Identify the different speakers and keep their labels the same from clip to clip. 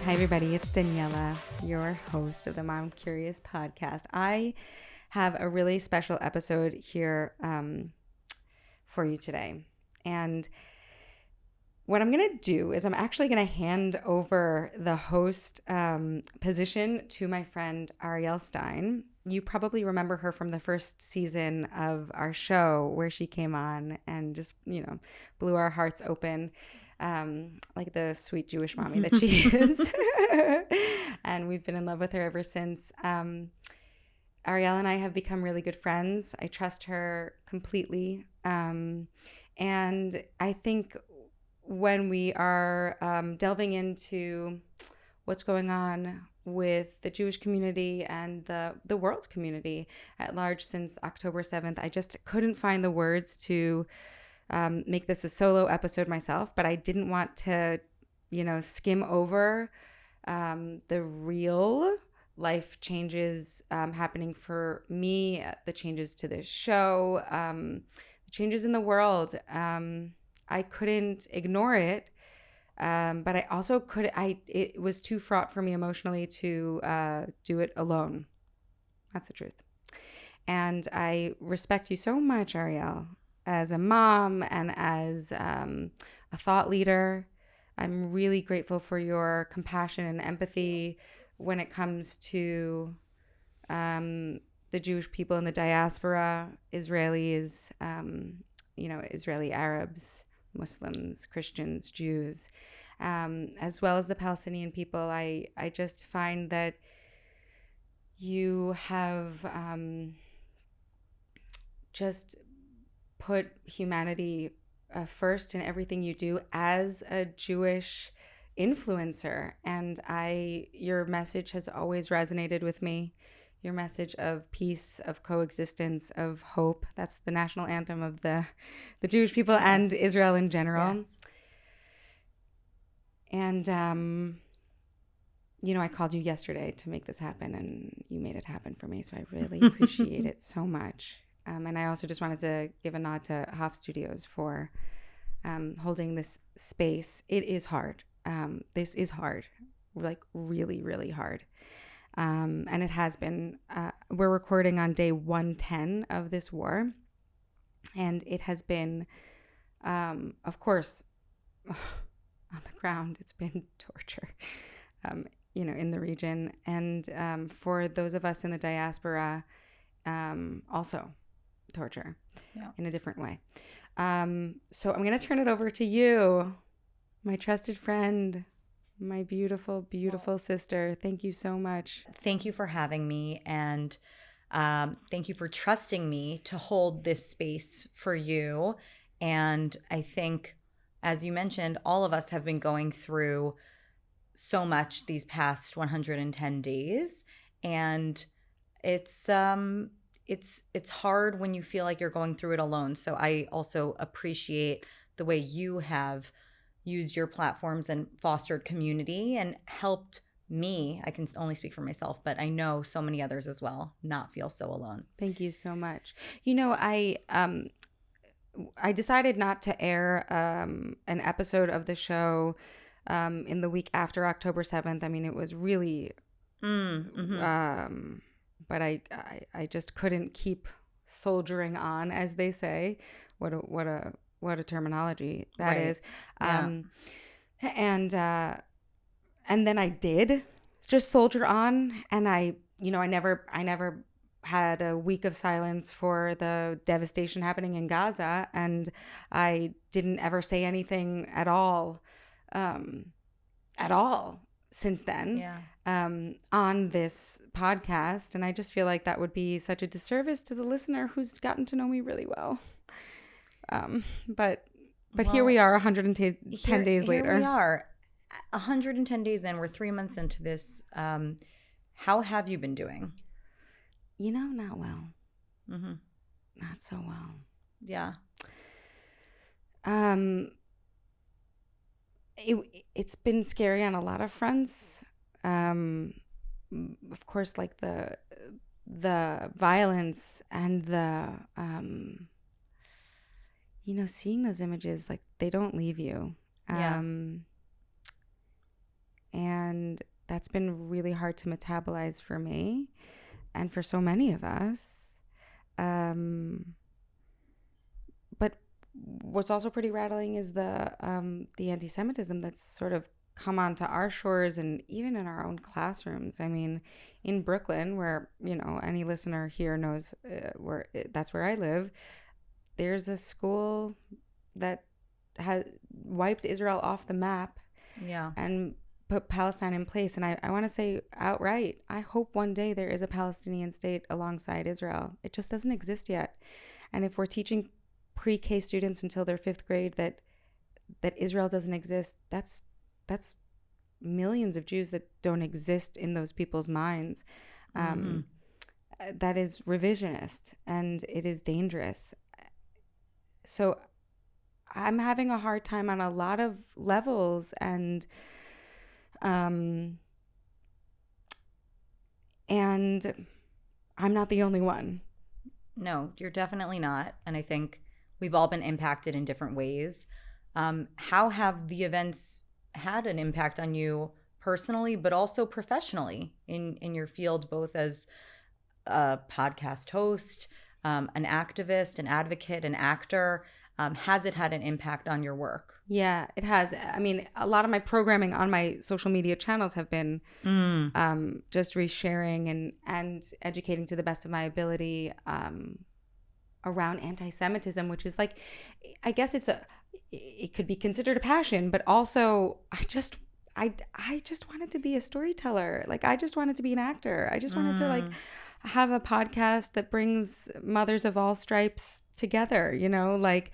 Speaker 1: Hi, everybody. It's Daniella, your host of the Mom Curious podcast. I have a really special episode here for you today. And what I'm going to do is I'm actually going to hand over the host position to my friend Ariel Stein. You probably remember her from the first season of our show where she came on and just, blew our hearts open. Like the sweet Jewish mommy that she is. And we've been in love with her ever since. Ariel and I have become really good friends. I trust her completely. And I think when we are delving into what's going on with the Jewish community and the world community at large since October 7th, I just couldn't find the words to make this a solo episode myself, but I didn't want to, skim over the real life changes happening for me, the changes to this show, the changes in the world. I couldn't ignore it, but I also it was too fraught for me emotionally to do it alone. That's the truth. And I respect you so much, Ariel, as a mom and as a thought leader. I'm really grateful for your compassion and empathy when it comes to the Jewish people in the diaspora, Israelis, Israeli Arabs, Muslims, Christians, Jews, as well as the Palestinian people. I just find that you have just put humanity first in everything you do as a Jewish influencer. And your message has always resonated with me. Your message of peace, of coexistence, of hope. That's the national anthem of the Jewish people. Yes. And Israel in general. Yes. And, I called you yesterday to make this happen, and you made it happen for me. So I really appreciate it so much. And I also just wanted to give a nod to Hoff Studios for holding this space. It is hard. This is hard, like really, really hard. And it has been. We're recording on day 110 of this war. And it has been, of course, on the ground, it's been torture, in the region. And for those of us in the diaspora, also torture in a different way. So I'm going to turn it over to you, my trusted friend, my beautiful, beautiful sister. Thank you so much.
Speaker 2: Thank you for having me, and thank you for trusting me to hold this space for you. And I think, as you mentioned, all of us have been going through so much these past 110 days, and it's hard when you feel like you're going through it alone. So I also appreciate the way you have used your platforms and fostered community and helped me. I can only speak for myself, but I know so many others as well not feel so alone.
Speaker 1: Thank you so much. I decided not to air an episode of the show in the week after October 7th. I mean, it was really but I just couldn't keep soldiering on, as they say. What a terminology that is. And then I did just soldier on, and I never had a week of silence for the devastation happening in Gaza, and I didn't ever say anything at all since then on this podcast. And I just feel like that would be such a disservice to the listener who's gotten to know me really well. But here we are 110 days later.
Speaker 2: Here we are 110 days in. We're 3 months into this. How have you been doing?
Speaker 1: Not well. Mm-hmm. Not so well.
Speaker 2: Yeah.
Speaker 1: It's been scary on a lot of fronts. Of course, like the violence and the seeing those images, like, they don't leave you. And that's been really hard to metabolize for me and for so many of us. But what's also pretty rattling is the anti-Semitism that's sort of come onto our shores and even in our own classrooms. I mean, in Brooklyn, where, you know, any listener here knows that's where I live, there's a school that has wiped Israel off the map and put Palestine in place. And I want to say outright, I hope one day there is a Palestinian state alongside Israel. It just doesn't exist yet. And if we're teaching pre-K students until their 5th grade that Israel doesn't exist, that's millions of Jews that don't exist in those people's minds. That is revisionist and it is dangerous. So I'm having a hard time on a lot of levels, and I'm not the only one.
Speaker 2: No, you're definitely not. And I think we've all been impacted in different ways. How have the events had an impact on you personally, but also professionally in your field, both as a podcast host, an activist, an advocate, an actor? Has it had an impact on your work?
Speaker 1: Yeah, it has. I mean, a lot of my programming on my social media channels have been just resharing and educating to the best of my ability around anti-Semitism, which is like, I guess it could be considered a passion, but also I just wanted to be a storyteller. Like, I just wanted to be an actor. I just wanted to like have a podcast that brings mothers of all stripes together, you know? Like,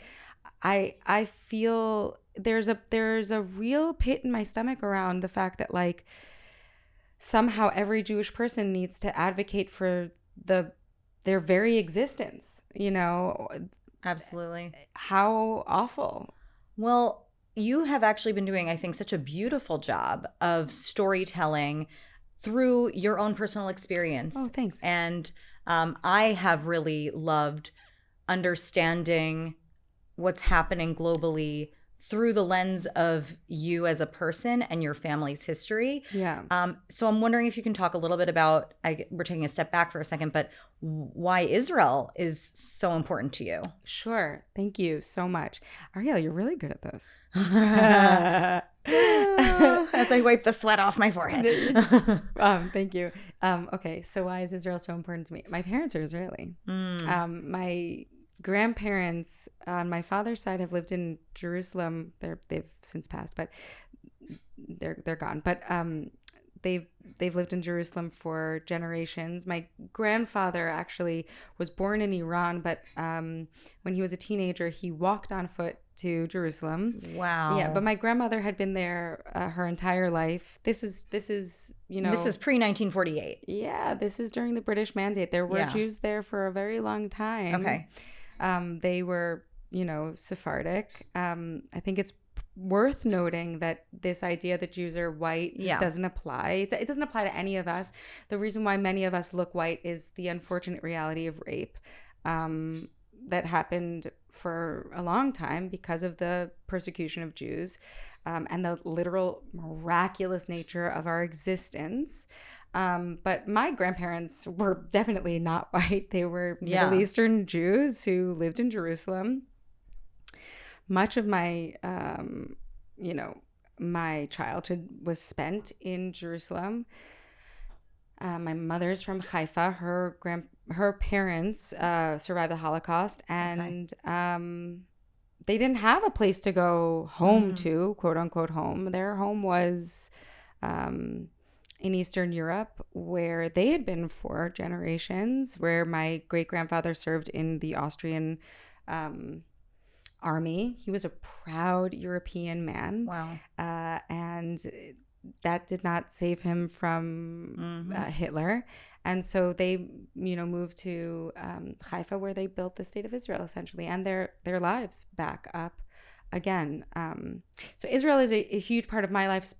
Speaker 1: I feel there's a real pit in my stomach around the fact that like somehow every Jewish person needs to advocate for their very existence, you know?
Speaker 2: Absolutely.
Speaker 1: How awful.
Speaker 2: Well, you have actually been doing, I think, such a beautiful job of storytelling through your own personal experience.
Speaker 1: Oh, thanks.
Speaker 2: And I have really loved understanding what's happening globally through the lens of you as a person and your family's history.
Speaker 1: Yeah.
Speaker 2: So I'm wondering if you can talk a little bit about, we're taking a step back for a second, but why Israel is so important to you.
Speaker 1: Sure. Thank you so much. Ariel, you're really good at this.
Speaker 2: As I wipe the sweat off my forehead.
Speaker 1: Thank you. Okay, so why is Israel so important to me? My parents are Israeli. My grandparents on my father's side have lived in Jerusalem. They've since passed, but they're gone. But they've lived in Jerusalem for generations. My grandfather actually was born in Iran, but when he was a teenager, he walked on foot to Jerusalem.
Speaker 2: Wow.
Speaker 1: Yeah, but my grandmother had been there her entire life. This is you know,
Speaker 2: this is pre-1948.
Speaker 1: Yeah, this is during the British Mandate. There were Jews there for a very long time.
Speaker 2: Okay.
Speaker 1: They were, you know, Sephardic. I think it's worth noting that this idea that Jews are white just doesn't apply. It doesn't apply to any of us. The reason why many of us look white is the unfortunate reality of rape that happened for a long time because of the persecution of Jews and the literal miraculous nature of our existence. But my grandparents were definitely not white. They were Middle Eastern Jews who lived in Jerusalem. Much of my, my childhood was spent in Jerusalem. My mother's from Haifa. Her parents survived the Holocaust, and they didn't have a place to go home to, quote unquote home. Their home was in Eastern Europe, where they had been for generations, where my great-grandfather served in the Austrian army. He was a proud European man.
Speaker 2: Wow.
Speaker 1: And that did not save him from Hitler. And so they, moved to Haifa, where they built the state of Israel, essentially, and their lives back up again. So Israel is a huge part of my life,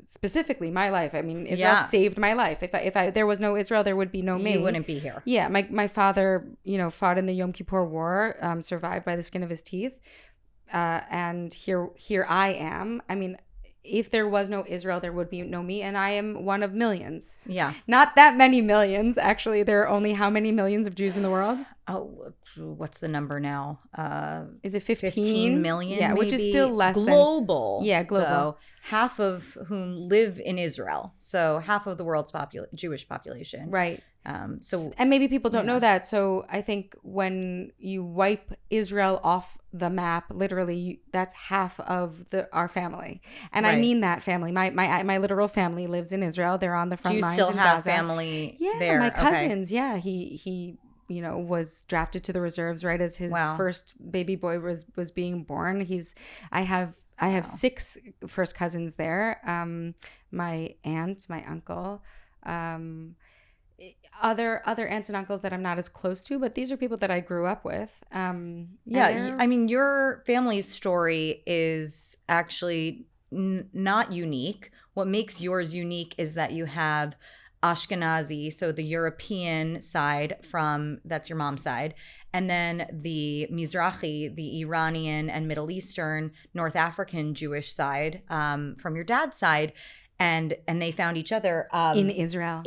Speaker 1: specifically my life. I mean, Israel saved my life. If there was no Israel, there would be no me.
Speaker 2: You wouldn't be here.
Speaker 1: Yeah. My father, fought in the Yom Kippur War, survived by the skin of his teeth. And here I am. I mean, if there was no Israel, there would be no me, and I am one of millions.
Speaker 2: Yeah.
Speaker 1: Not that many millions, actually. There are only how many millions of Jews in the world?
Speaker 2: Oh, what's the number now?
Speaker 1: Is it 15?
Speaker 2: 15 million?
Speaker 1: Yeah,
Speaker 2: maybe.
Speaker 1: which is still less
Speaker 2: global.
Speaker 1: Yeah, global.
Speaker 2: Though, half of whom live in Israel. So half of the world's Jewish population.
Speaker 1: Right.
Speaker 2: So
Speaker 1: and maybe people don't know that. So I think when you wipe Israel off the map, literally, that's half of our family. And I mean that family. My literal family lives in Israel. They're on the front lines in Gaza.
Speaker 2: Do you still have family there?
Speaker 1: Yeah, my cousins. Okay. Yeah, he was drafted to the reserves right as his first baby boy was being born. I have 6 first cousins there. My aunt, my uncle, other aunts and uncles that I'm not as close to, but these are people that I grew up with.
Speaker 2: I mean, your family's story is actually not unique. What makes yours unique is that you have Ashkenazi, so the European side that's your mom's side, and then the Mizrahi, the Iranian and Middle Eastern, North African Jewish side from your dad's side. And they found each other
Speaker 1: in Israel.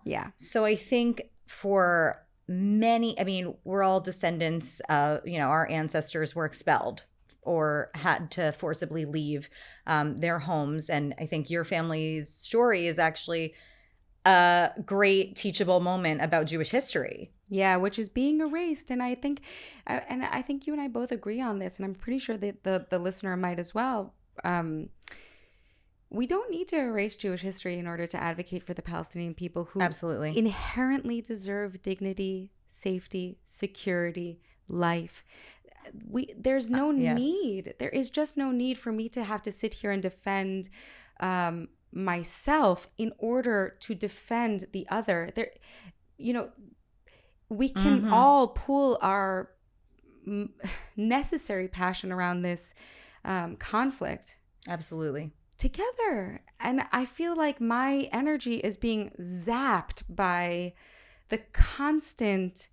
Speaker 2: Yeah. So I think for many, I mean, we're all descendants. Our ancestors were expelled or had to forcibly leave their homes. And I think your family's story is actually a great teachable moment about Jewish history.
Speaker 1: Yeah, which is being erased. And I think you and I both agree on this, and I'm pretty sure that the listener might as well. We don't need to erase Jewish history in order to advocate for the Palestinian people who
Speaker 2: absolutely
Speaker 1: inherently deserve dignity, safety, security, life. There's no need. There is just no need for me to have to sit here and defend myself in order to defend the other. We can all pool our necessary passion around this conflict.
Speaker 2: Absolutely.
Speaker 1: Together. And I feel like my energy is being zapped by the constant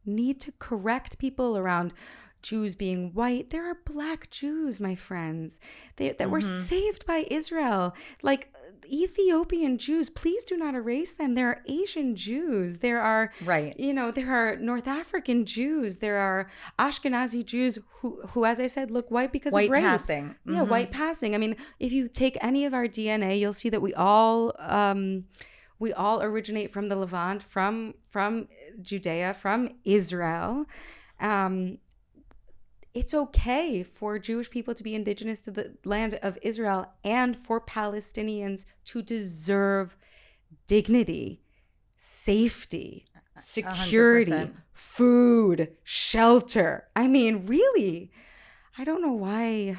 Speaker 1: need to correct people around Jews being white. There are Black Jews, my friends, that were saved by Israel. Like Ethiopian Jews, please do not erase them. There are Asian Jews. There are, there are North African Jews. There are Ashkenazi Jews who, as I said, look white because of race.
Speaker 2: White passing.
Speaker 1: Yeah, white passing. I mean, if you take any of our DNA, you'll see that we all originate from the Levant, from Judea, from Israel. It's okay for Jewish people to be indigenous to the land of Israel and for Palestinians to deserve dignity, safety, security,
Speaker 2: 100%.
Speaker 1: Food, shelter. I mean, really, I don't know why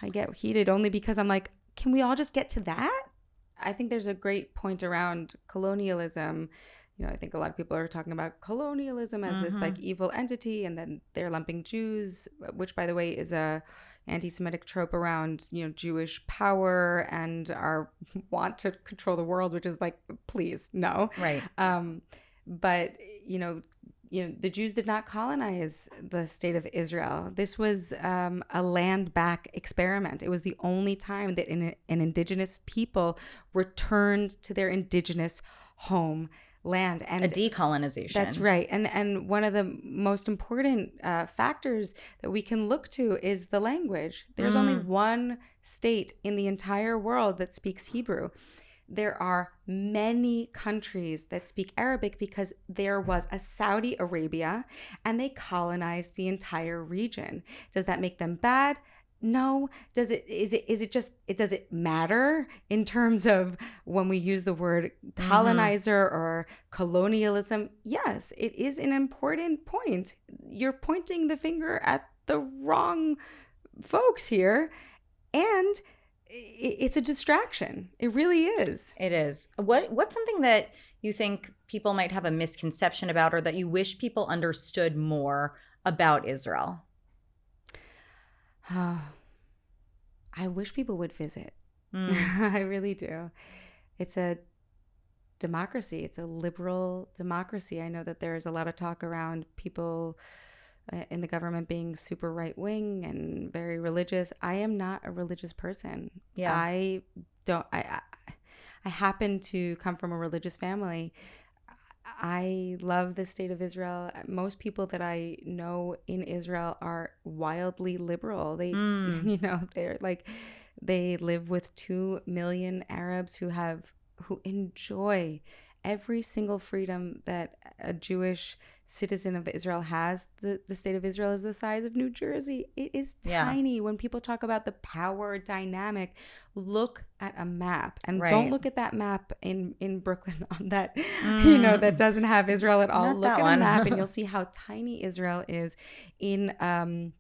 Speaker 1: I get heated, only because I'm like, can we all just get to that? I think there's a great point around colonialism. I think a lot of people are talking about colonialism as this like evil entity, and then they're lumping Jews, which by the way is a anti-Semitic trope around, Jewish power and our want to control the world, which is like, please, no.
Speaker 2: Right.
Speaker 1: But, the Jews did not colonize the state of Israel. This was a land back experiment. It was the only time that an indigenous people returned to their indigenous home land, and
Speaker 2: a decolonization.
Speaker 1: That's right. And one of the most important factors that we can look to is the language. There's only one state in the entire world that speaks Hebrew. There are many countries that speak Arabic because there was a Saudi Arabia and they colonized the entire region. Does that make them bad? No. Does it matter in terms of when we use the word colonizer or colonialism? Yes, it is an important point. You're pointing the finger at the wrong folks here, and it's a distraction. It really is.
Speaker 2: It is. What's something that you think people might have a misconception about, or that you wish people understood more about Israel?
Speaker 1: I wish people would visit. I really do. It's a democracy. It's a liberal democracy. I know that there's a lot of talk around people in the government being super right wing and very religious. I am not a religious person.
Speaker 2: Yeah.
Speaker 1: I don't. I happen to come from a religious family. I love the state of Israel. Most people that I know in Israel are wildly liberal. They, you know, they're like, they live with 2 million Arabs who enjoy every single freedom that a Jewish citizen of Israel has. The state of Israel is the size of New Jersey. It is tiny. When people talk about the power dynamic, look at a map, and don't look at that map in Brooklyn on that, you know, that doesn't have Israel at all.
Speaker 2: Not
Speaker 1: Look
Speaker 2: that
Speaker 1: at
Speaker 2: one.
Speaker 1: a map and you'll see how tiny Israel is in a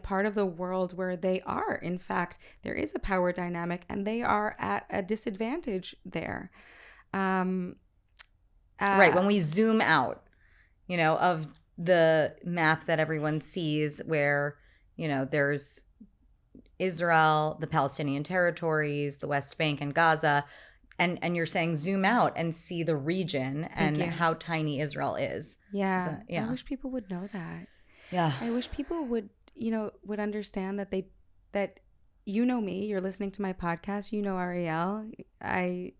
Speaker 1: part of the world where they are. In fact, there is a power dynamic and they are at a disadvantage there.
Speaker 2: Right. When we zoom out, you know, of the map that everyone sees where, you know, there's Israel, the Palestinian territories, the West Bank and Gaza, and you're saying zoom out and see the region and how tiny Israel is.
Speaker 1: Yeah. I wish people would know that.
Speaker 2: Yeah.
Speaker 1: I wish people would, you know, would understand that that you know me, you're listening to my podcast, you know Ariel. I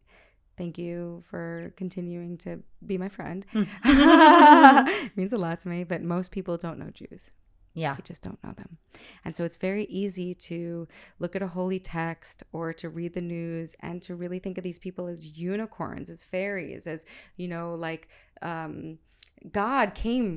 Speaker 1: thank you for continuing to be my friend. It means a lot to me, but most people don't know Jews.
Speaker 2: Yeah.
Speaker 1: They just don't know them. And so it's very easy to look at a holy text or to read the news and to really think of these people as unicorns, as fairies, as, you know, like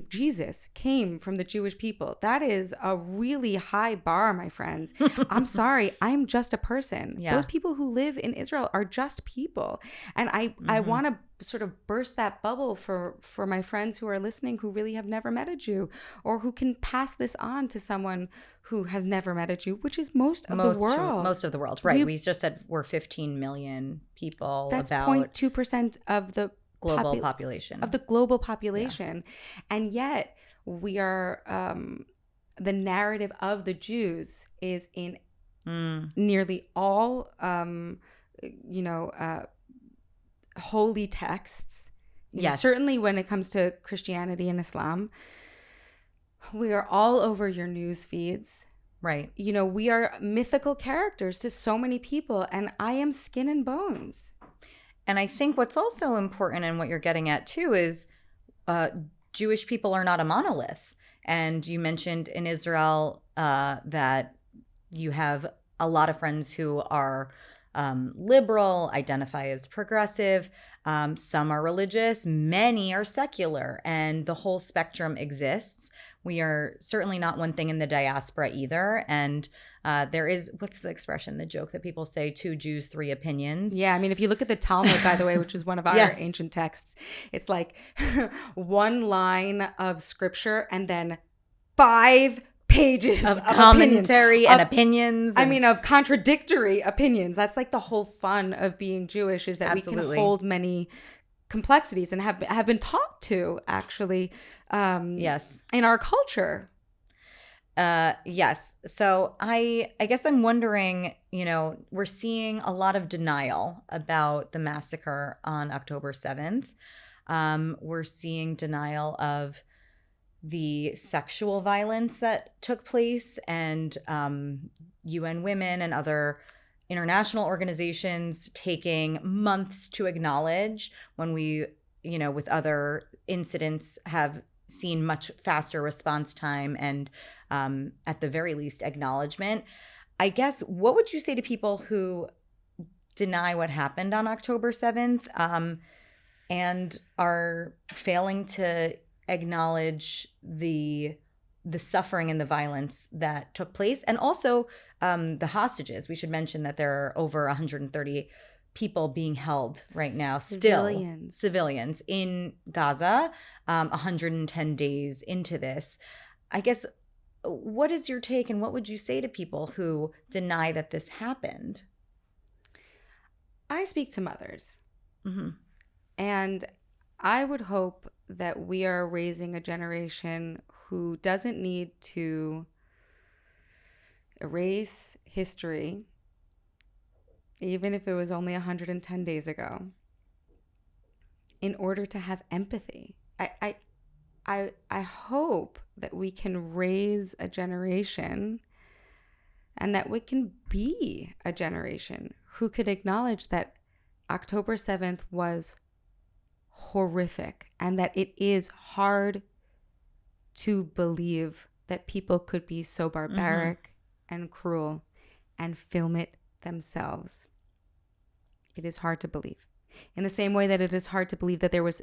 Speaker 1: Jesus came from the Jewish people. That is a really high bar, my friends. I'm sorry. I'm just a person.
Speaker 2: Yeah.
Speaker 1: Those people who live in Israel are just people. And I want to sort of burst that bubble for my friends who are listening who really have never met a Jew, or who can pass this on to someone who has never met a Jew, which is most of the world.
Speaker 2: Most of the world. Right. We just said we're 15 million people.
Speaker 1: That's
Speaker 2: about
Speaker 1: 0.2% of the
Speaker 2: global population.
Speaker 1: Of the global population. Yeah. And yet we are, the narrative of the Jews is in nearly all, you know, holy texts.
Speaker 2: Yes.
Speaker 1: Certainly when it comes to Christianity and Islam, we are all over your news feeds.
Speaker 2: Right.
Speaker 1: You know, we are mythical characters to so many people, and I am skin and bones.
Speaker 2: And I think what's also important and what you're getting at too is Jewish people are not a monolith. And you mentioned in Israel that you have a lot of friends who are liberal, identify as progressive. Some are religious, many are secular, and the whole spectrum exists. We are certainly not one thing in the diaspora either. And there is, what's the expression, the joke that people say, 2 Jews, 3 opinions.
Speaker 1: Yeah, I mean, if you look at the Talmud, by the way, which is one of our ancient texts, it's like one line of scripture and then 5 pages
Speaker 2: of commentary and opinions.
Speaker 1: I mean, of contradictory opinions. That's like the whole fun of being Jewish, is that we can hold many complexities and have been taught to, actually, in our culture.
Speaker 2: Yes. So I guess I'm wondering, you know, we're seeing a lot of denial about the massacre on October 7th. We're seeing denial of the sexual violence that took place, and UN Women and other international organizations taking months to acknowledge, when we, you know, with other incidents have seen much faster response time and at the very least acknowledgement. I guess, what would you say to people who deny what happened on October 7th and are failing to acknowledge the suffering and the violence that took place, and also the hostages? We should mention that there are over 130 people being held right now, civilians in Gaza, 110 days into this. I guess, what is your take, and what would you say to people who deny that this happened?
Speaker 1: I speak to mothers, and I would hope that we are raising a generation who doesn't need to erase history, even if it was only 110 days ago, in order to have empathy. I hope that we can raise a generation, and that we can be a generation who could acknowledge that October 7th was horrific, and that it is hard to believe that people could be so barbaric and cruel and film it themselves. It is hard to believe. In the same way that it is hard to believe that there was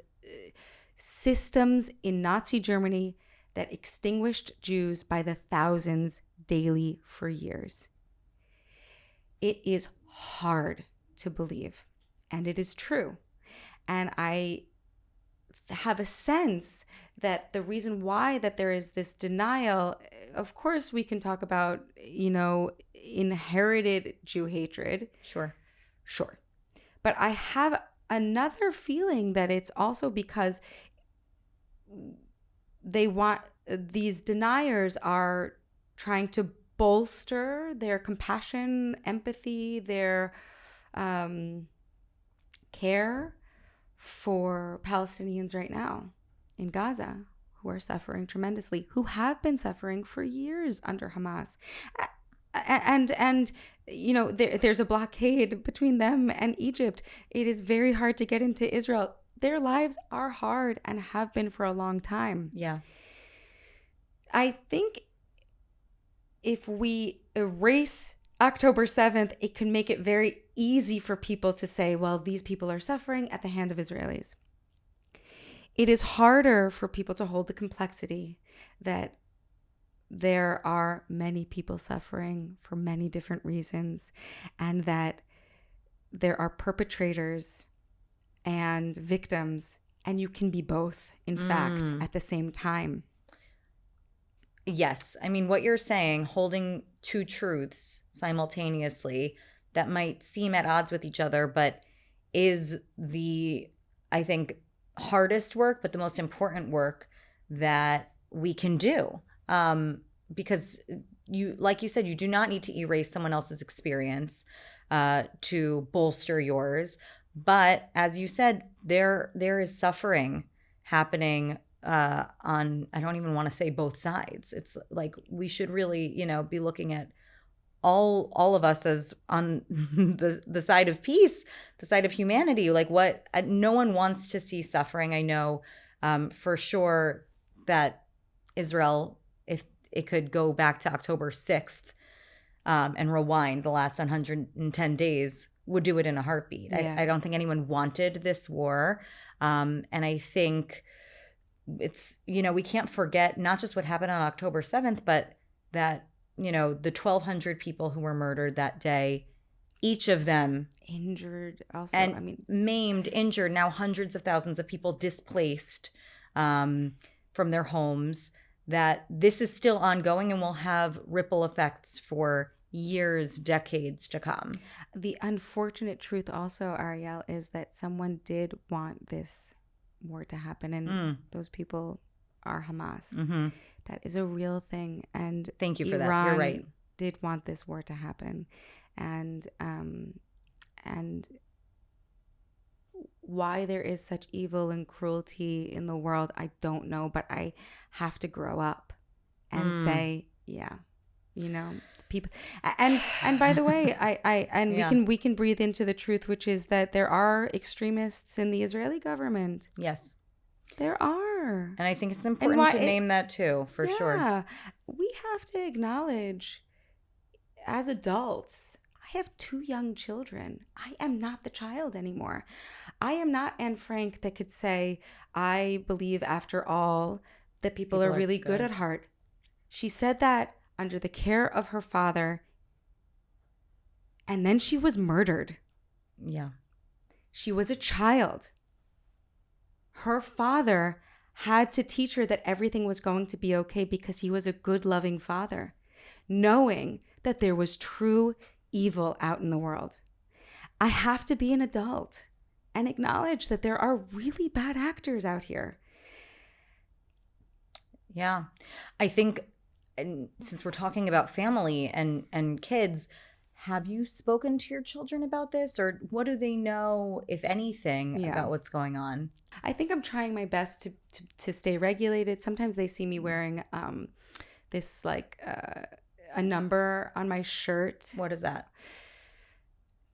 Speaker 1: systems in Nazi Germany that extinguished Jews by the thousands daily for years. It is hard to believe, and it is true. And I have a sense that the reason why that there is this denial, of course we can talk about, inherited Jew hatred.
Speaker 2: Sure.
Speaker 1: But I have another feeling that it's also because these deniers are trying to bolster their compassion, empathy, their care for Palestinians right now in Gaza, who are suffering tremendously, who have been suffering for years under Hamas. And there's a blockade between them and Egypt. It is very hard to get into Israel. Their lives are hard and have been for a long time.
Speaker 2: Yeah.
Speaker 1: I think if we erase October 7th, it can make it very easy for people to say, well, these people are suffering at the hand of Israelis. It is harder for people to hold the complexity that there are many people suffering for many different reasons, and that there are perpetrators and victims, and you can be both, in fact, at the same time.
Speaker 2: Yes. I mean, what you're saying, holding two truths simultaneously that might seem at odds with each other, but is I think, hardest work, but the most important work that we can do. Because like you said, you do not need to erase someone else's experience to bolster yours. But as you said, there is suffering happening on, I don't even want to say both sides. It's like we should really, be looking at all of us as on the side of peace, the side of humanity. Like no one wants to see suffering. I know for sure that Israel, if it could go back to October 6th and rewind the last 110 days, would do it in a heartbeat. Yeah. I don't think anyone wanted this war. And I think it's, we can't forget not just what happened on October 7th, but that, the 1,200 people who were murdered that day, each of them
Speaker 1: injured also,
Speaker 2: and maimed, injured, now hundreds of thousands of people displaced from their homes, that this is still ongoing and will have ripple effects for years, decades to come.
Speaker 1: The unfortunate truth also, Ariel, is that someone did want this war to happen, and those people are Hamas. Mm-hmm. That is a real thing, and
Speaker 2: thank you for that. You're right.
Speaker 1: Did want this war to happen, and why there is such evil and cruelty in the world, I don't know, but I have to grow up and say, yeah, people. And by the way, we can breathe into the truth, which is that there are extremists in the Israeli government.
Speaker 2: Yes,
Speaker 1: there are.
Speaker 2: And I think it's important to name that too, for sure.
Speaker 1: Yeah, we have to acknowledge, as adults, I have 2 young children. I am not the child anymore. I am not Anne Frank that could say, I believe after all that people are really good at heart. She said that under the care of her father, and then she was murdered.
Speaker 2: Yeah.
Speaker 1: She was a child. Her father had to teach her that everything was going to be okay because he was a good, loving father, knowing that there was true evil out in the world. I have to be an adult and acknowledge that there are really bad actors out here.
Speaker 2: Yeah. I think, and since we're talking about family and kids, have you spoken to your children about this, or what do they know, if anything,
Speaker 1: Yeah.
Speaker 2: about what's going on?
Speaker 1: I think I'm trying my best to stay regulated. Sometimes they see me wearing this like a number on my shirt.
Speaker 2: What is that?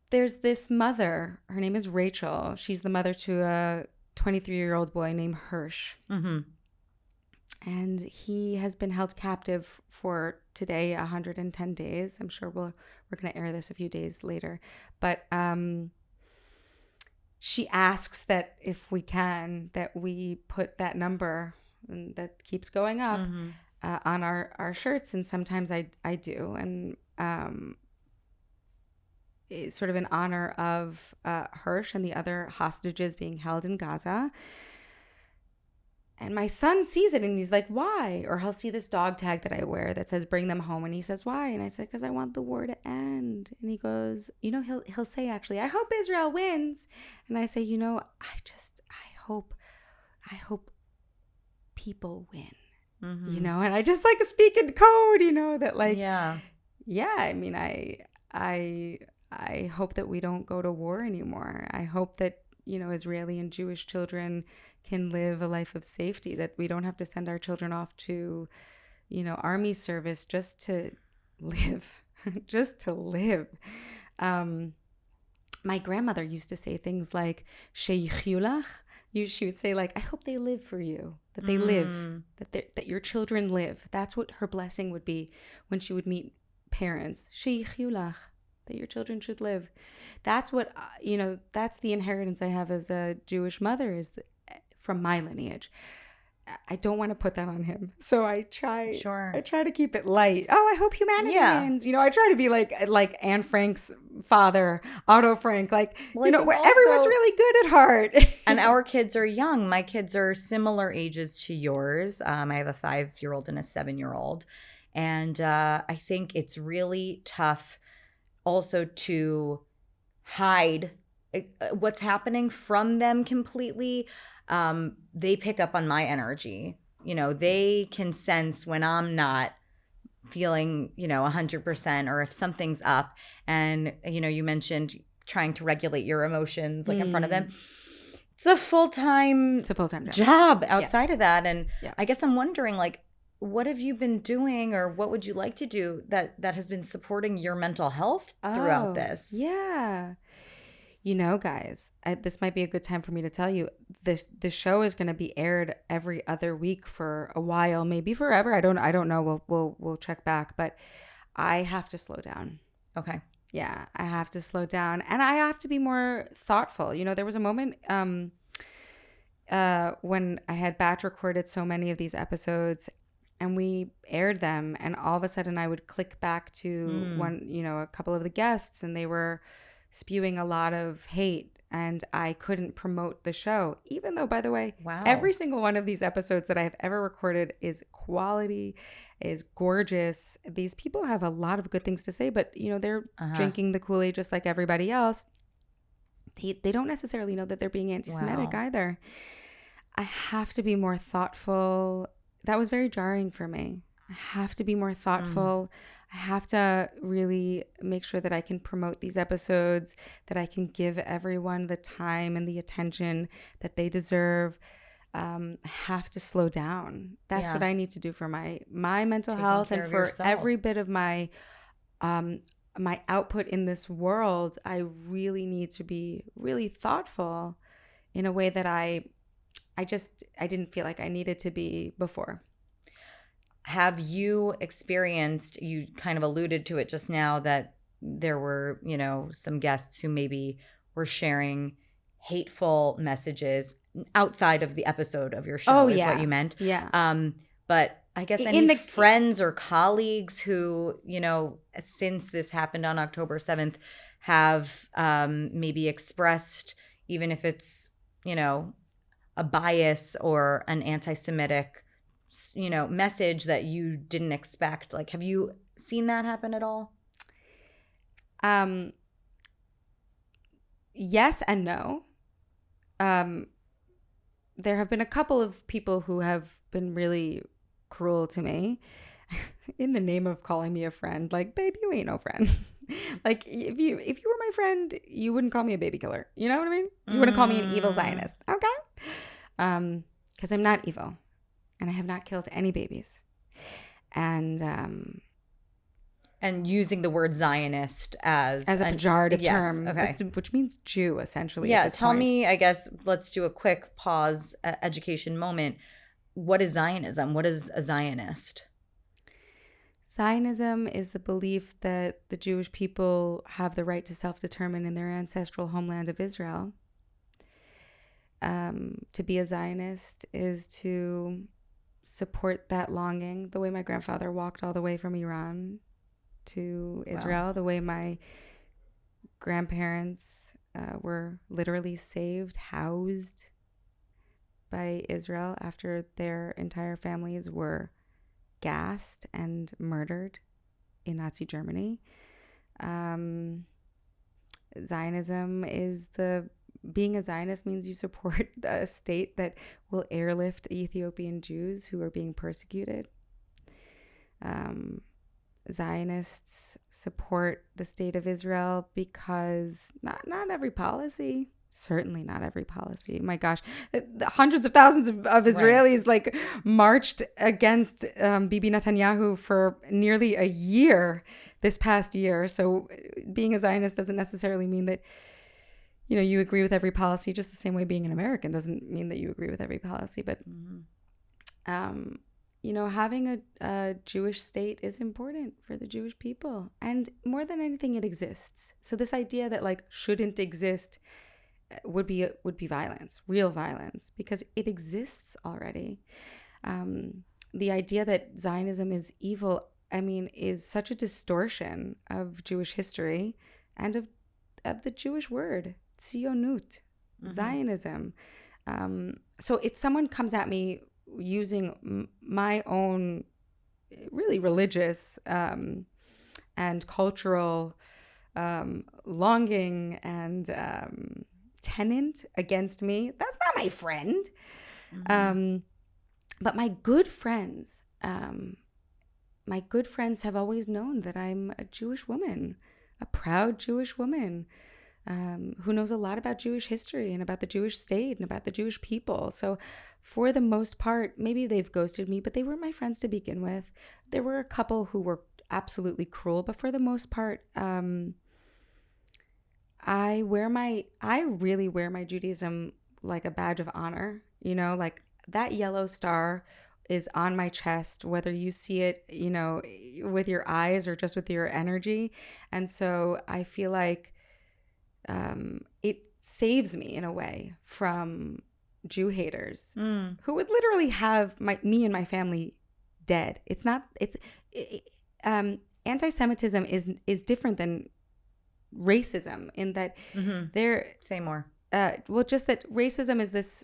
Speaker 1: There's this mother. Her name is Rachel. She's the mother to a 23-year-old boy named Hirsch.
Speaker 2: Mm-hmm.
Speaker 1: And he has been held captive for today 110 days. I'm sure we're going to air this a few days later. But she asks that if we can, that we put that number that keeps going up on our shirts. And sometimes I do. And it's sort of in honor of Hirsch and the other hostages being held in Gaza. And my son sees it and he's like, why? Or he'll see this dog tag that I wear that says, bring them home. And he says, why? And I said, because I want the war to end. And he goes, he'll say, actually, I hope Israel wins. And I say, I hope people win, and I just like speak in code, that like, yeah, I mean, I hope that we don't go to war anymore. I hope that, Israeli and Jewish children can live a life of safety, that we don't have to send our children off to, army service just to live, just to live. My grandmother used to say things like, Sheyichulach. She would say, like, I hope they live for you, that they live, that your children live. That's what her blessing would be when she would meet parents. Sheyichulach. That your children should live. That's what, that's the inheritance I have as a Jewish mother, from my lineage. I don't want to put that on him. So I try to keep it light. Oh, I hope humanity wins. I try to be like Anne Frank's father, Otto Frank, where everyone's really good at heart.
Speaker 2: And our kids are young. My kids are similar ages to yours. I have a 5-year-old and a 7-year-old. And I think it's really tough also to hide what's happening from them completely. They pick up on my energy. They can sense when I'm not feeling, 100%, or if something's up. And, you mentioned trying to regulate your emotions in front of them. It's a full-time job outside of that. And I guess I'm wondering, what have you been doing, or what would you like to do that has been supporting your mental health throughout this?
Speaker 1: Yeah. Guys, this might be a good time for me to tell you, the show is going to be aired every other week for a while, maybe forever. I don't know. We'll check back, but I have to slow down.
Speaker 2: Okay.
Speaker 1: Yeah, I have to slow down, and I have to be more thoughtful. There was a moment when I had batch recorded so many of these episodes, and we aired them, and all of a sudden I would click back to a couple of the guests, and they were spewing a lot of hate, and I couldn't promote the show, even though, by the way, every single one of these episodes that I have ever recorded is quality, is gorgeous. These people have a lot of good things to say, but they're drinking the Kool-Aid just like everybody else. They don't necessarily know that they're being anti-Semitic either. I have to be more thoughtful. That was very jarring for me. I have to be more thoughtful. I have to really make sure that I can promote these episodes, that I can give everyone the time and the attention that they deserve. I have to slow down. That's what I need to do for my mental health, and for every bit of my my output in this world. I really need to be really thoughtful in a way that I didn't feel like I needed to be before.
Speaker 2: Have you experienced, you kind of alluded to it just now, that there were, some guests who maybe were sharing hateful messages outside of the episode of your show, is what you meant?
Speaker 1: Yeah.
Speaker 2: But I guess any friends or colleagues who, since this happened on October 7th, have maybe expressed, even if it's, a bias or an anti-Semitic message that you didn't expect. Have you seen that happen at all?
Speaker 1: Yes and no. There have been a couple of people who have been really cruel to me in the name of calling me a friend. Babe, you ain't no friend. Like if you were my friend, you wouldn't call me a baby killer. You know what I mean? You wouldn't call me an evil Zionist. Okay? Because I'm not evil, and I have not killed any babies. And
Speaker 2: using the word Zionist as
Speaker 1: a pejorative term,
Speaker 2: okay.
Speaker 1: which means Jew, essentially.
Speaker 2: Yeah, tell me, I guess, let's do a quick pause, education moment. What is Zionism? What is a Zionist?
Speaker 1: Zionism is the belief that the Jewish people have the right to self-determine in their ancestral homeland of Israel. To be a Zionist is to support that longing, the way my grandfather walked all the way from Iran to Israel, the way my grandparents were literally saved, housed by Israel after their entire families were gassed and murdered in Nazi Germany. Zionism is being a Zionist means you support a state that will airlift Ethiopian Jews who are being persecuted. Zionists support the state of Israel because not every policy, certainly not every policy. My gosh, hundreds of thousands of Israelis like marched against Bibi Netanyahu for nearly a year this past year. So being a Zionist doesn't necessarily mean that you agree with every policy, just the same way being an American doesn't mean that you agree with every policy. But having a Jewish state is important for the Jewish people. And more than anything, it exists. So this idea that like shouldn't exist would be violence, real violence, because it exists already. The idea that Zionism is evil, is such a distortion of Jewish history and of the Jewish word, Zionut, Zionism. So if someone comes at me using my own really religious and cultural longing and tenant against me, that's not my friend. But my good friends have always known that I'm a Jewish woman, a proud Jewish woman who knows a lot about Jewish history and about the Jewish state and about the Jewish people. So for the most part, maybe they've ghosted me, but they were my friends to begin with. There were a couple who were absolutely cruel, but for the most part, I really wear my Judaism like a badge of honor. Like that yellow star is on my chest, whether you see it, with your eyes or just with your energy. And so I feel like it saves me in a way from Jew haters who would literally have me and my family dead. Anti-Semitism is different than racism in that
Speaker 2: say more.
Speaker 1: Just that racism is this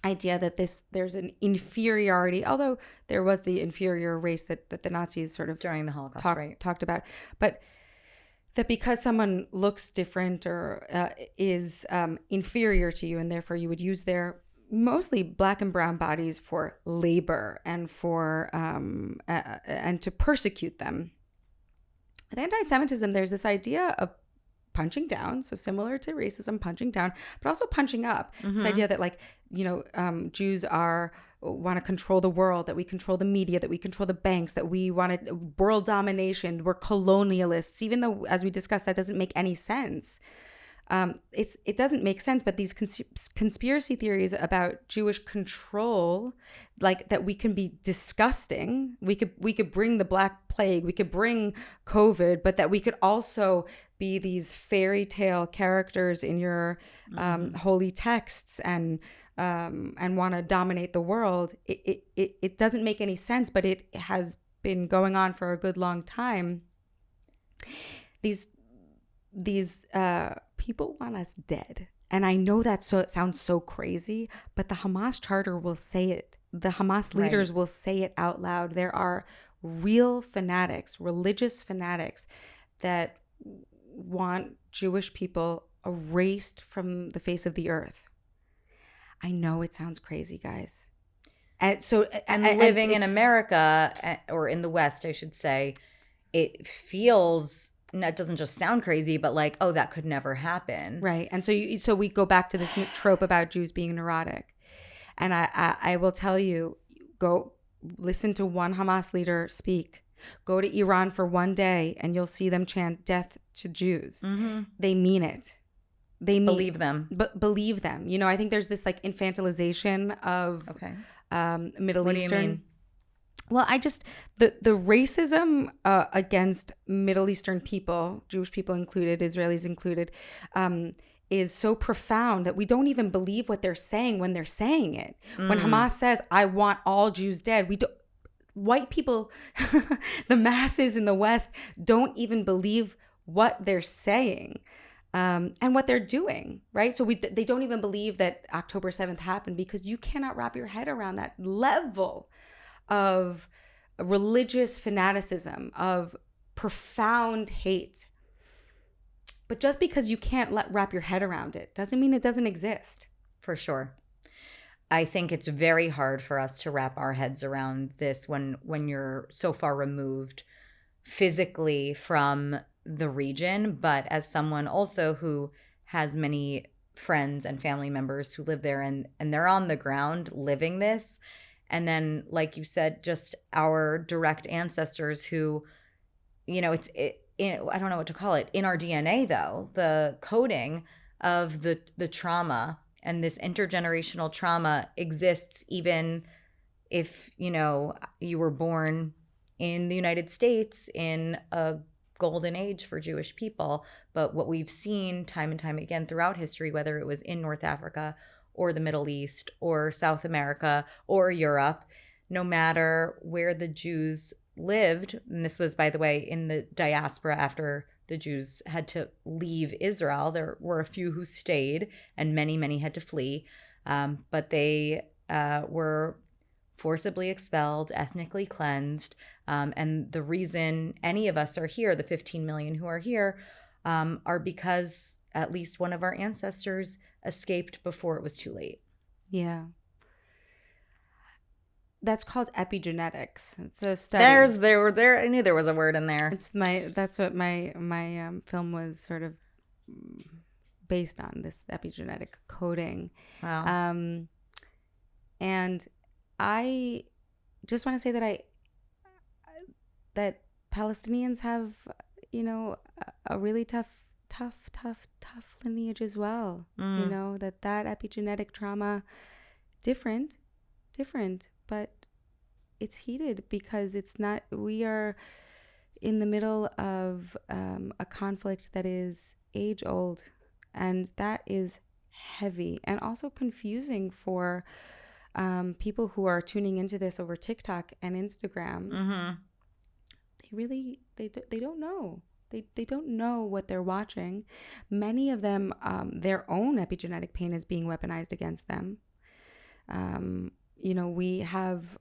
Speaker 1: idea that there's an inferiority, although there was the inferior race that the Nazis sort of
Speaker 2: during the Holocaust
Speaker 1: talked about, but that because someone looks different or is inferior to you, and therefore you would use their mostly black and brown bodies for labor and for and to persecute them. With anti-Semitism, there's this idea of punching down, so similar to racism, punching down, but also punching up. This idea that Jews want to control the world, that we control the media, that we control the banks, that we want world domination, we're colonialists, even though, as we discussed, that doesn't make any sense. It doesn't make sense, but these conspiracy theories about Jewish control, like that we can be disgusting, we could bring the Black Plague, we could bring COVID, but that we could also be these fairy tale characters in your holy texts and want to dominate the world. It doesn't make any sense, but it has been going on for a good long time. These people want us dead. And I know it sounds so crazy, but the Hamas charter will say it. The Hamas leaders will say it out loud. There are real fanatics, religious fanatics that want Jewish people erased from the face of the earth. I know it sounds crazy, guys. And
Speaker 2: living in America, or in the West, I should say, it feels it doesn't just sound crazy, but like, oh, that could never happen.
Speaker 1: Right. And so we go back to this trope about Jews being neurotic. And I will tell you, go listen to one Hamas leader speak. Go to Iran for one day and you'll see them chant death to Jews.
Speaker 2: Mm-hmm.
Speaker 1: They mean it. They
Speaker 2: believe them.
Speaker 1: But believe them. You know, I think there's this like infantilization of Middle
Speaker 2: what
Speaker 1: Eastern.
Speaker 2: Do you mean?
Speaker 1: Well, the racism against Middle Eastern people, Jewish people included, Israelis included, is so profound that we don't even believe what they're saying when they're saying it. When Hamas says, "I want all Jews dead," white people, the masses in the West, don't even believe what they're saying. And what they're doing, right? So they don't even believe that October 7th happened because you cannot wrap your head around that level of religious fanaticism, of profound hate. But just because you can't wrap your head around it doesn't mean it doesn't exist.
Speaker 2: For sure. I think it's very hard for us to wrap our heads around this when you're so far removed physically from the region, but as someone also who has many friends and family members who live there and they're on the ground living this. And then, like you said, just our direct ancestors who, you know, I don't know what to call it. In our DNA, though, the coding of the trauma and this intergenerational trauma exists even if, you know, you were born in the United States in a golden age for Jewish people. But what we've seen time and time again throughout history, whether it was in North Africa or the Middle East or South America or Europe, no matter where the Jews lived, and this was, by the way, in the diaspora after the Jews had to leave Israel. There were a few who stayed and many, many had to flee. But they were forcibly expelled, ethnically cleansed. And the reason any of us are here, the 15 million who are here, are because at least one of our ancestors escaped before it was too late.
Speaker 1: Yeah. That's called epigenetics. It's a study.
Speaker 2: I knew there was a word in there.
Speaker 1: That's what my film was sort of based on, this epigenetic coding.
Speaker 2: Wow.
Speaker 1: And I just want to say that Palestinians have, you know, a really tough lineage as well. You know, that epigenetic trauma, different, but it's heated because we are in the middle of a conflict that is age old, and that is heavy and also confusing for people who are tuning into this over TikTok and Instagram.
Speaker 2: Mm-hmm.
Speaker 1: They don't know. They don't know what they're watching. Many of them, their own epigenetic pain is being weaponized against them. You know, we have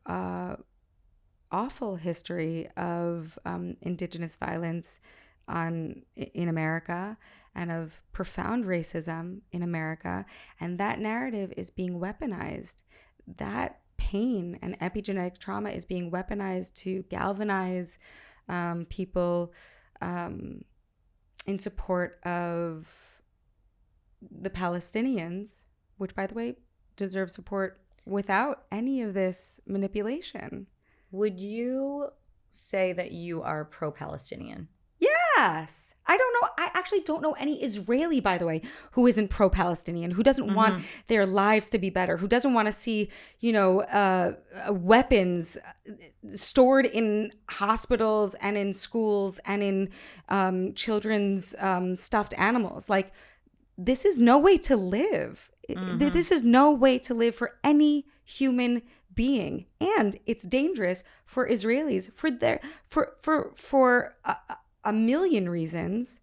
Speaker 1: awful history of indigenous violence in America and of profound racism in America, and that narrative is being weaponized. That pain and epigenetic trauma is being weaponized to galvanize people in support of the Palestinians, which, by the way, deserve support without any of this manipulation.
Speaker 2: Would you say that you are pro-Palestinian?
Speaker 1: Yes. I don't know. I actually don't know any Israeli, by the way, who isn't pro-Palestinian, who doesn't want their lives to be better, who doesn't want to see, you know, weapons stored in hospitals and in schools and in children's stuffed animals. Like, this is no way to live. This is no way to live for any human being, and it's dangerous for Israelis for a million reasons.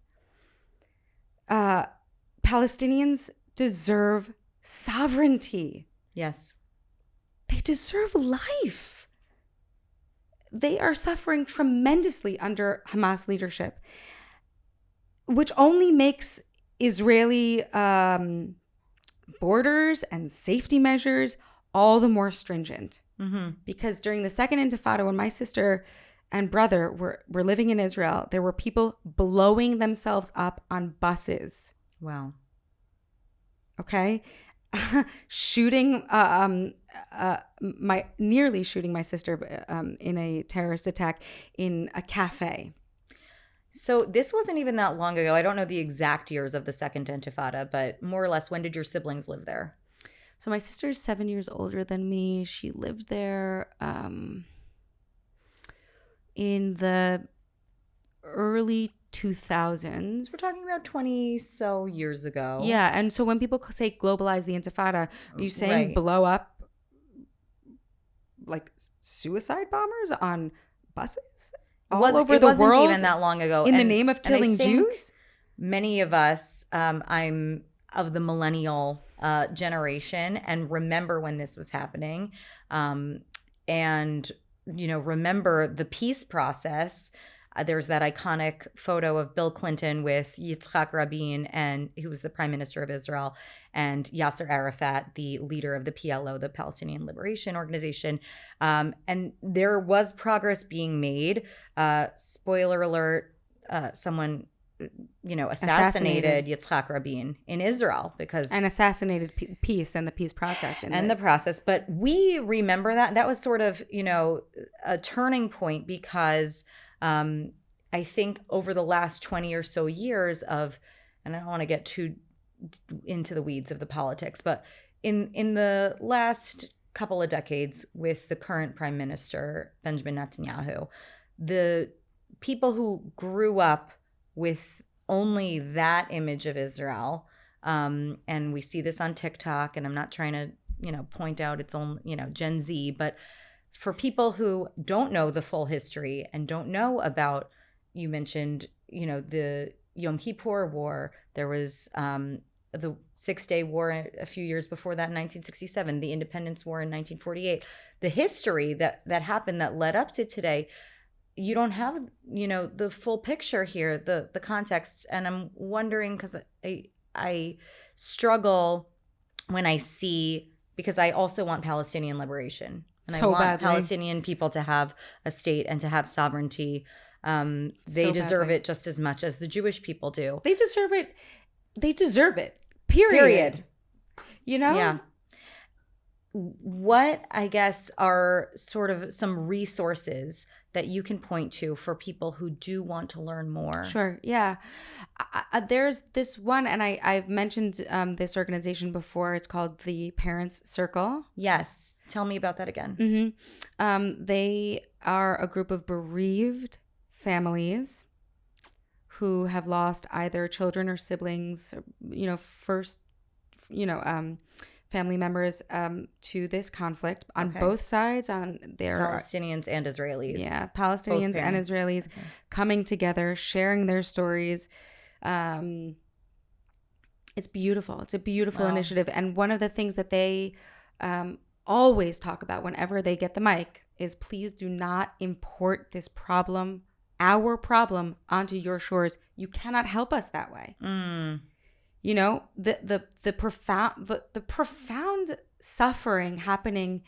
Speaker 1: Palestinians deserve sovereignty.
Speaker 2: Yes.
Speaker 1: They deserve life. They are suffering tremendously under Hamas leadership, which only makes Israeli borders and safety measures all the more stringent.
Speaker 2: Mm-hmm.
Speaker 1: Because during the Second Intifada, when my sister and brother were living in Israel, there were people blowing themselves up on buses.
Speaker 2: Wow.
Speaker 1: Okay. Shooting, nearly shooting my sister in a terrorist attack in a cafe.
Speaker 2: So this wasn't even that long ago. I don't know the exact years of the Second Intifada, but more or less, when did your siblings live there?
Speaker 1: So my sister is 7 years older than me. She lived there in the early 2000s.
Speaker 2: So we're talking about 20 so years ago.
Speaker 1: Yeah, and so when people say globalize the Intifada, are you saying
Speaker 2: Right.
Speaker 1: blow up like suicide bombers on buses all over the world?
Speaker 2: It wasn't even that long ago.
Speaker 1: In the name of killing Jews?
Speaker 2: Many of us, I'm of the millennial generation and remember when this was happening. And, remember the peace process. There's that iconic photo of Bill Clinton with Yitzhak Rabin, and who was the prime minister of Israel, and Yasser Arafat, the leader of the PLO, the Palestinian Liberation Organization. And there was progress being made. Spoiler alert, someone assassinated Yitzhak Rabin in Israel
Speaker 1: and assassinated peace and the peace process.
Speaker 2: The process. But we remember that was sort of, a turning point because I think over the last 20 or so years of, and I don't want to get too into the weeds of the politics, but in the last couple of decades with the current prime minister, Benjamin Netanyahu, the people who grew up with only that image of Israel, and we see this on TikTok, and I'm not trying to, point out its own, Gen Z, but for people who don't know the full history and don't know about, you mentioned, the Yom Kippur War, there was the 6-Day War a few years before that in 1967, the Independence War in 1948, the history that happened that led up to today. You don't have, the full picture here, the context. And I'm wondering, because I struggle when I see, because I also want Palestinian liberation. And I want
Speaker 1: badly.
Speaker 2: Palestinian people to have a state and to have sovereignty. They deserve it just as much as the Jewish people do.
Speaker 1: They deserve it. They deserve it. Period.
Speaker 2: Yeah. What, I guess, are sort of some resources that you can point to for people who do want to learn more?
Speaker 1: Sure. Yeah. There's this one, and I've mentioned this organization before. It's called the Parents Circle.
Speaker 2: Yes. Tell me about that again.
Speaker 1: Mm-hmm. They are a group of bereaved families who have lost either children or siblings, family members to this conflict on both sides. On their
Speaker 2: Palestinians and Israelis.
Speaker 1: Yeah, Palestinians and Israelis coming together, sharing their stories. It's beautiful. It's a beautiful initiative. And one of the things that they always talk about whenever they get the mic is, please do not import this problem, our problem, onto your shores. You cannot help us that way. The profound suffering happening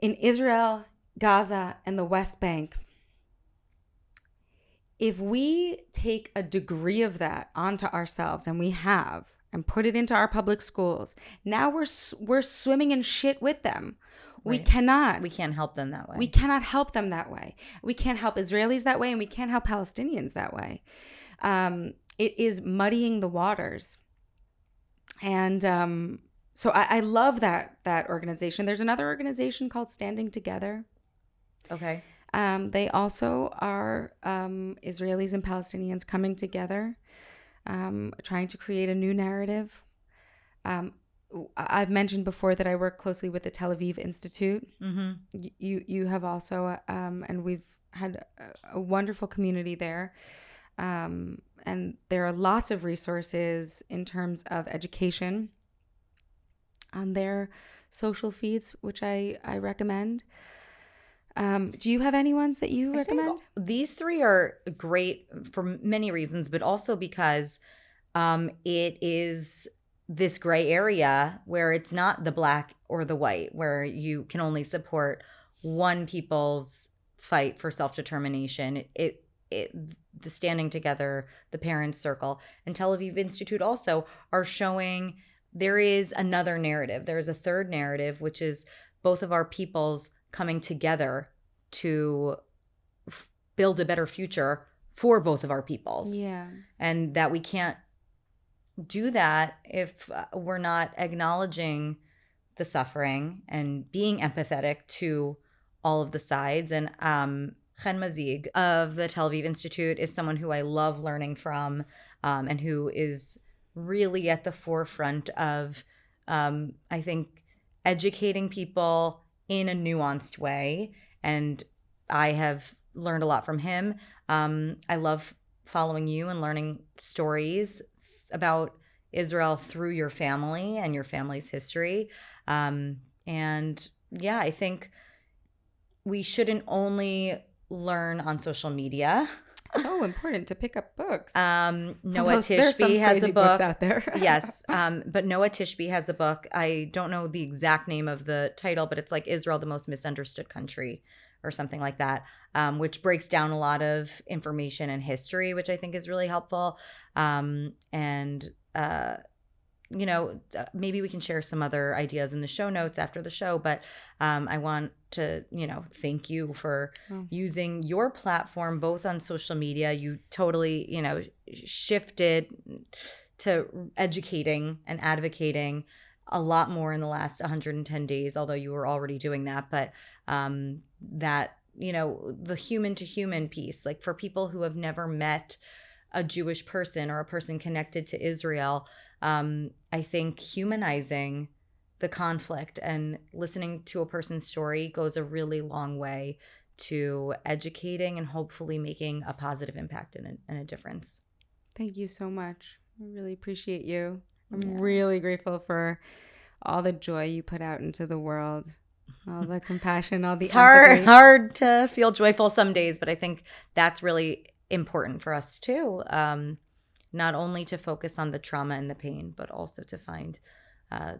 Speaker 1: in Israel, Gaza, and the West Bank. If we take a degree of that onto ourselves, and we have, and put it into our public schools, now we're swimming in shit with them.
Speaker 2: Right.
Speaker 1: We cannot.
Speaker 2: We can't help them that way.
Speaker 1: We cannot help them that way. We can't help Israelis that way, and we can't help Palestinians that way. It is muddying the waters. And so I love that organization. There's another organization called Standing Together.
Speaker 2: Okay.
Speaker 1: They also are Israelis and Palestinians coming together, trying to create a new narrative. I've mentioned before that I work closely with the Tel Aviv Institute. Mm-hmm. You have also, and we've had a wonderful community there. And there are lots of resources in terms of education on their social feeds, which I recommend. Do you have any ones that you recommend?
Speaker 2: These three are great for many reasons, but also because it is this gray area where it's not the black or the white, where you can only support one people's fight for self-determination. The standing together, the parents circle, and Tel Aviv Institute also are showing there is another narrative. There is a third narrative, which is both of our peoples coming together to build a better future for both of our peoples.
Speaker 1: Yeah.
Speaker 2: And that we can't do that if we're not acknowledging the suffering and being empathetic to all of the sides. And Chen Mazig of the Tel Aviv Institute is someone who I love learning from, and who is really at the forefront of, I think, educating people in a nuanced way. And I have learned a lot from him. I love following you and learning stories about Israel through your family and your family's history. And yeah, I think we shouldn't only learn on social media.
Speaker 1: So important to pick up books.
Speaker 2: Noah
Speaker 1: There's some
Speaker 2: Tishby has a
Speaker 1: crazy
Speaker 2: book
Speaker 1: books out there.
Speaker 2: Yes. But Noah Tishby has a book. I don't know the exact name of the title, but it's like Israel, the Most Misunderstood Country or something like that, which breaks down a lot of information and history, which I think is really helpful. Maybe we can share some other ideas in the show notes after the show, but I want to, thank you for using your platform, both on social media. You totally, shifted to educating and advocating a lot more in the last 110 days, although you were already doing that. But that, the human to human piece, like for people who have never met a Jewish person or a person connected to Israel, I think humanizing the conflict and listening to a person's story goes a really long way to educating and hopefully making a positive impact and a difference.
Speaker 1: Thank you so much. I really appreciate you. I'm really grateful for all the joy you put out into the world, all the compassion, all the empathy.
Speaker 2: Hard to feel joyful some days, but I think that's really important for us too. Not only to focus on the trauma and the pain, but also to find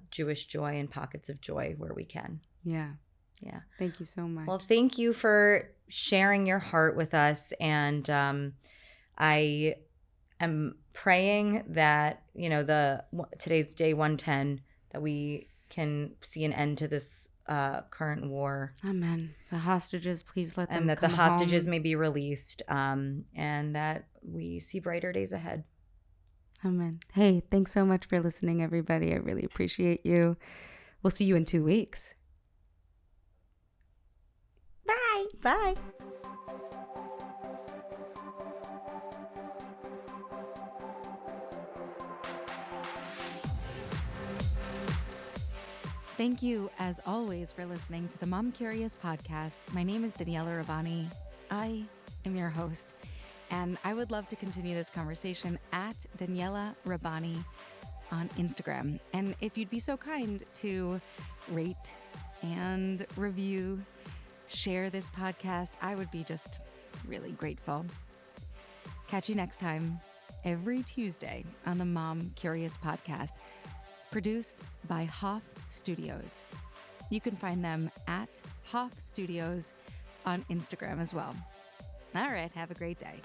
Speaker 2: Jewish joy and pockets of joy where we can.
Speaker 1: Yeah. Thank you so much.
Speaker 2: Well, thank you for sharing your heart with us. And I am praying that, today's day 110, that we can see an end to this current war.
Speaker 1: Amen. The hostages, please let them
Speaker 2: and that
Speaker 1: come
Speaker 2: the hostages
Speaker 1: home.
Speaker 2: may be released, and that we see brighter days ahead.
Speaker 1: Amen. Hey, thanks so much for listening, everybody. I really appreciate you. We'll see you in 2 weeks.
Speaker 2: Bye. Bye.
Speaker 1: Thank you, as always, for listening to the Mom Curious podcast. My name is Daniella Rabbani. I am your host, and I would love to continue this conversation at Daniella Rabbani on Instagram. And if you'd be so kind to rate and review, share this podcast, I would be just really grateful. Catch you next time, every Tuesday on the Mom Curious podcast, produced by Hoff Studios. You can find them at Hoff Studios on Instagram as well. All right, have a great day.